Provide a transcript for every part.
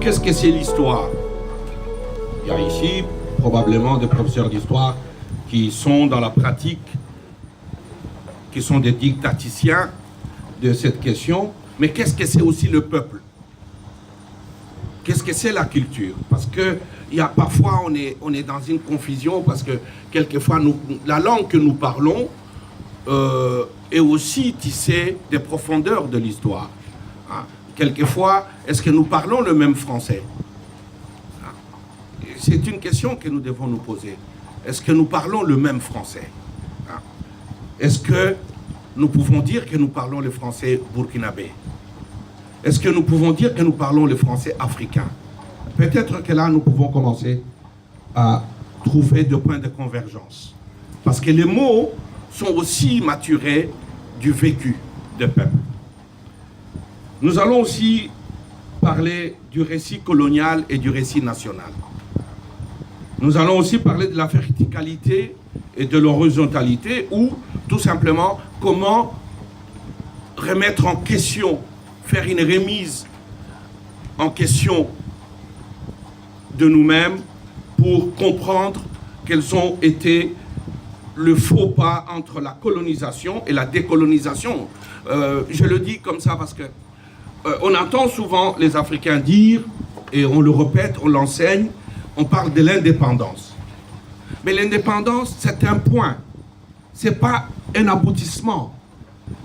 Qu'est-ce que c'est l'histoire? Il y a ici probablement des professeurs d'histoire qui sont dans la pratique, qui sont des didacticiens de cette question. Mais qu'est-ce que c'est aussi le peuple? Qu'est-ce que c'est la culture? Parce que parfois on est dans une confusion, parce que quelquefois la langue que nous parlons est aussi tissée des profondeurs de l'histoire. Hein? Quelquefois, est-ce que nous parlons le même français? C'est une question que nous devons nous poser. Est-ce que nous parlons le même français? Est-ce que nous pouvons dire que nous parlons le français burkinabé? Est-ce que nous pouvons dire que nous parlons le français africain? Peut-être que là, nous pouvons commencer à trouver des points de convergence. Parce que les mots sont aussi maturés du vécu des peuples. Nous allons aussi parler du récit colonial et du récit national. Nous allons aussi parler de la verticalité et de l'horizontalité, ou tout simplement comment remettre en question, faire une remise en question de nous-mêmes pour comprendre quels ont été le faux pas entre la colonisation et la décolonisation. Je le dis comme ça parce que on entend souvent les Africains dire, et on le répète, on l'enseigne, on parle de l'indépendance. Mais l'indépendance, c'est un point. Ce n'est pas un aboutissement.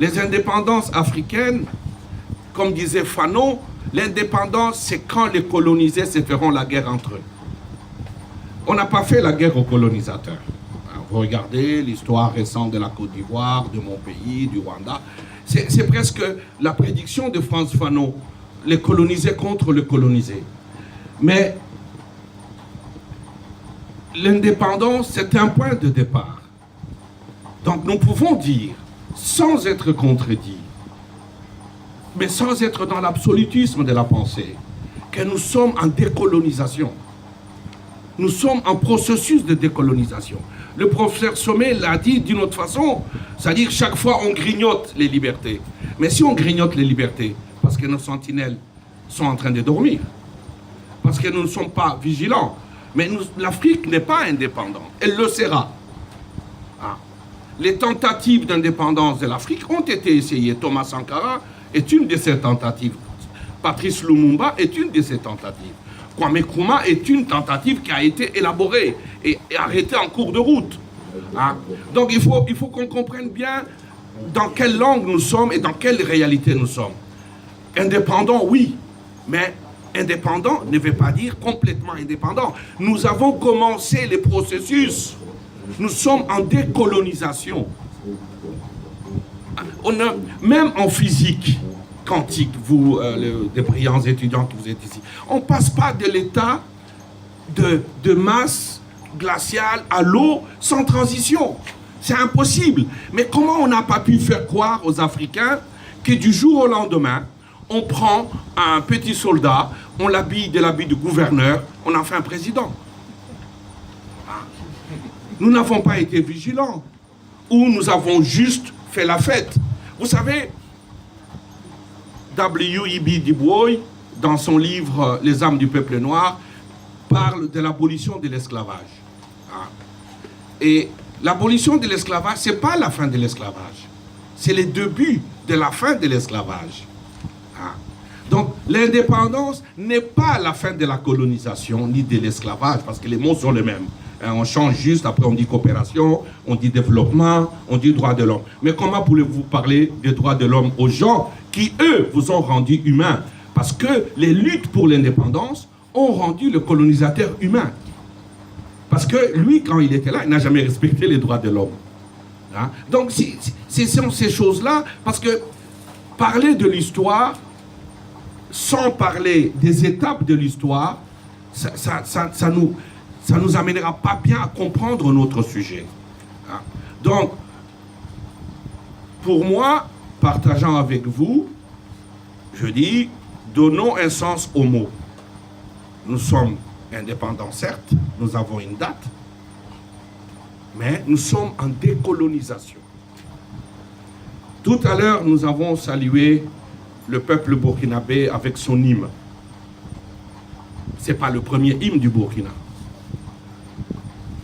Les indépendances africaines, comme disait Fanon, l'indépendance, c'est quand les colonisés se feront la guerre entre eux. On n'a pas fait la guerre aux colonisateurs. Vous regardez l'histoire récente de la Côte d'Ivoire, de mon pays, du Rwanda. C'est presque la prédiction de Frantz Fanon, les colonisés contre les colonisés. Mais l'indépendance, c'est un point de départ. Donc nous pouvons dire, sans être contredits, mais sans être dans l'absolutisme de la pensée, que nous sommes en décolonisation. Nous sommes en processus de décolonisation. Le professeur Sommet l'a dit d'une autre façon, c'est-à-dire chaque fois on grignote les libertés. Mais si on grignote les libertés, parce que nos sentinelles sont en train de dormir, parce que nous ne sommes pas vigilants, mais l'Afrique n'est pas indépendante, elle le sera. Ah. Les tentatives d'indépendance de l'Afrique ont été essayées. Thomas Sankara est une de ces tentatives. Patrice Lumumba est une de ces tentatives. Kwame Nkrumah est une tentative qui a été élaborée et arrêtée en cours de route. Hein? Donc il faut qu'on comprenne bien dans quelle langue nous sommes et dans quelle réalité nous sommes. Indépendant, oui, mais indépendant ne veut pas dire complètement indépendant. Nous avons commencé les processus. Nous sommes en décolonisation. Même en physique quantique, vous, des brillants étudiants qui vous êtes ici, on ne passe pas de l'état de masse glaciale à l'eau sans transition. C'est impossible. Mais comment on n'a pas pu faire croire aux Africains que du jour au lendemain, on prend un petit soldat, on l'habille de l'habit de gouverneur, on en fait un président? Nous n'avons pas été vigilants, ou nous avons juste fait la fête. Vous savez, W.E.B. Du Bois, dans son livre « Les âmes du peuple noir », parle de l'abolition de l'esclavage. Et l'abolition de l'esclavage, ce n'est pas la fin de l'esclavage. C'est le début de la fin de l'esclavage. Donc, l'indépendance n'est pas la fin de la colonisation, ni de l'esclavage, parce que les mots sont les mêmes. On change juste, après on dit coopération, on dit développement, on dit droits de l'homme. Mais comment voulez-vous parler des droits de l'homme aux gens qui, eux, vous ont rendu humains? Parce que les luttes pour l'indépendance ont rendu le colonisateur humain. Parce que lui, quand il était là, il n'a jamais respecté les droits de l'homme. Hein? Donc, ce sont ces choses-là, parce que parler de l'histoire, sans parler des étapes de l'histoire, ça nous amènera pas bien à comprendre notre sujet. Hein? Donc, pour moi, partageant avec vous, je dis, donnons un sens aux mots. Nous sommes indépendants, certes, nous avons une date, mais nous sommes en décolonisation. Tout à l'heure, nous avons salué le peuple burkinabé avec son hymne. Ce n'est pas le premier hymne du Burkina.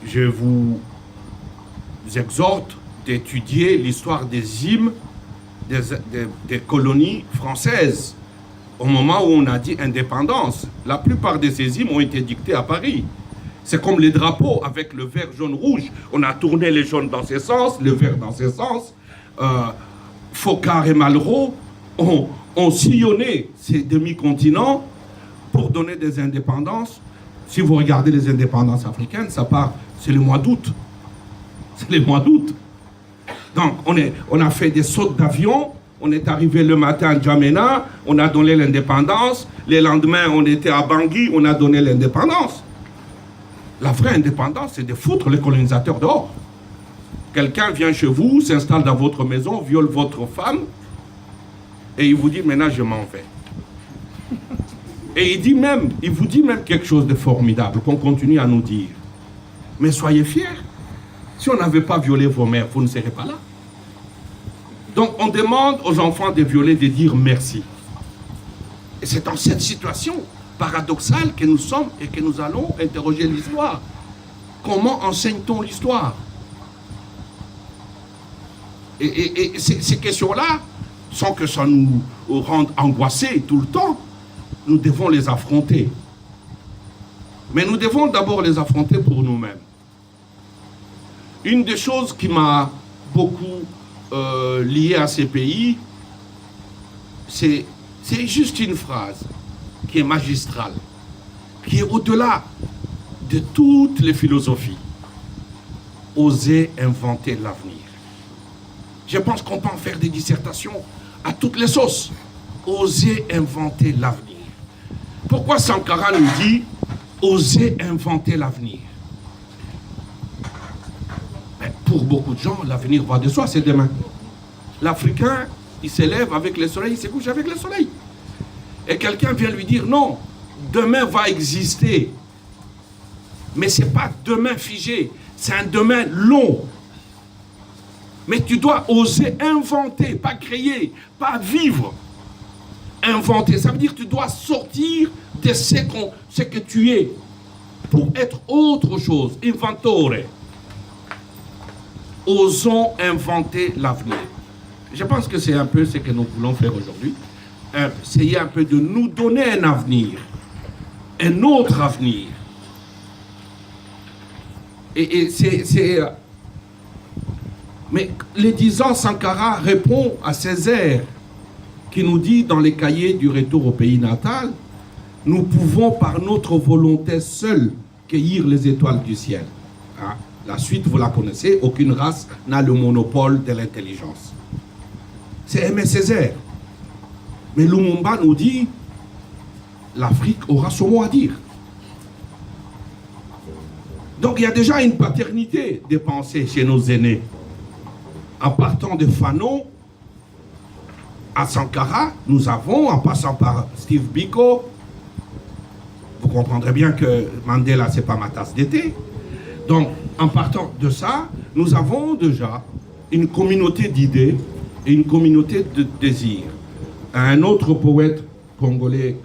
Je vous exhorte d'étudier l'histoire des hymnes des colonies françaises au moment où on a dit indépendance. La plupart de ces hymnes ont été dictés à Paris. C'est comme les drapeaux avec le vert, jaune, rouge. On a tourné les jaunes dans ces sens, le vert dans ces sens. Focard et Malraux ont sillonné ces demi-continents pour donner des indépendances. Si vous regardez les indépendances africaines, ça part, c'est le mois d'août. C'est le mois d'août. Donc, on a fait des sautes d'avion. On est arrivé le matin à N'Djamena, on a donné l'indépendance. Le lendemain, on était à Bangui, on a donné l'indépendance. La vraie indépendance, c'est de foutre les colonisateurs dehors. Quelqu'un vient chez vous, s'installe dans votre maison, viole votre femme, et il vous dit, maintenant, je m'en vais. Et il vous dit même quelque chose de formidable, qu'on continue à nous dire. Mais soyez fiers. Si on n'avait pas violé vos mères, vous ne serez pas là. Donc on demande aux enfants de violer de dire merci. Et c'est dans cette situation paradoxale que nous sommes et que nous allons interroger l'histoire. Comment enseigne-t-on l'histoire? Et ces questions-là, sans que ça nous rende angoissés tout le temps, nous devons les affronter. Mais nous devons d'abord les affronter pour nous-mêmes. Une des choses qui m'a beaucoup lié à ces pays, c'est juste une phrase qui est magistrale, qui est au-delà de toutes les philosophies. Oser inventer l'avenir. Je pense qu'on peut en faire des dissertations à toutes les sauces. Oser inventer l'avenir. Pourquoi Sankara nous dit oser inventer l'avenir? Pour beaucoup de gens, l'avenir va de soi, c'est demain. L'Africain, il s'élève avec le soleil, il se couche avec le soleil. Et quelqu'un vient lui dire, non, demain va exister. Mais ce n'est pas demain figé, c'est un demain long. Mais tu dois oser inventer, pas créer, pas vivre. Inventer, ça veut dire que tu dois sortir de ce que tu es pour être autre chose. Inventore. Osons inventer l'avenir. Je pense que c'est un peu ce que nous voulons faire aujourd'hui. Essayer un peu de nous donner un avenir. Un autre avenir. Mais les 10 ans, Sankara répond à Césaire, qui nous dit dans les cahiers du retour au pays natal, nous pouvons par notre volonté seule cueillir les étoiles du ciel. Hein? La suite, vous la connaissez, aucune race n'a le monopole de l'intelligence. C'est Aimé Césaire. Mais Lumumba nous dit, l'Afrique aura son mot à dire. Donc il y a déjà une paternité des pensées chez nos aînés. En partant de Fanon à Sankara, nous avons, en passant par Steve Biko, vous comprendrez bien que Mandela, ce n'est pas ma tasse d'été. Donc, en partant de ça, nous avons déjà une communauté d'idées et une communauté de désirs. Un autre poète congolais,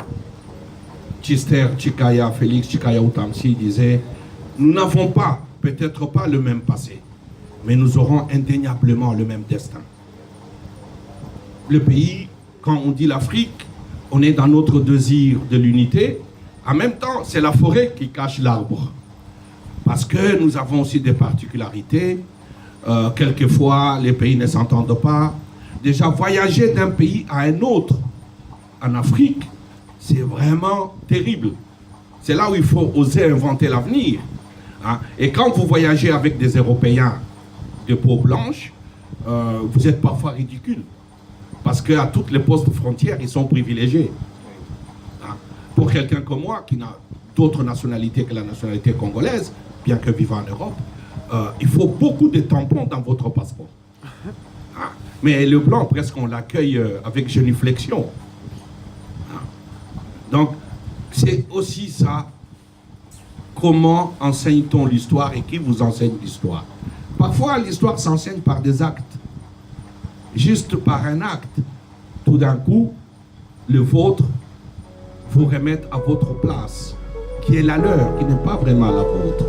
Chister Chikaya, Félix Chikaya Utamsi, disait « Nous n'avons pas, peut-être pas le même passé, mais nous aurons indéniablement le même destin. » Le pays, quand on dit l'Afrique, on est dans notre désir de l'unité. En même temps, c'est la forêt qui cache l'arbre. Parce que nous avons aussi des particularités. Quelquefois, les pays ne s'entendent pas. Déjà, voyager d'un pays à un autre en Afrique, c'est vraiment terrible. C'est là où il faut oser inventer l'avenir. Hein? Et quand vous voyagez avec des Européens de peau blanche, vous êtes parfois ridicule. Parce qu'à toutes les postes frontières, ils sont privilégiés. Hein? Pour quelqu'un comme moi, qui n'a d'autre nationalité que la nationalité congolaise, bien que vivant en Europe, il faut beaucoup de tampons dans votre passeport. Hein? Mais le blanc, presque, on l'accueille avec génuflexion. Hein? Donc, c'est aussi ça. Comment enseigne-t-on l'histoire et qui vous enseigne l'histoire? Parfois, l'histoire s'enseigne par des actes. Juste par un acte. Tout d'un coup, le vôtre vous remet à votre place. qui est la leur, qui n'est pas vraiment la vôtre.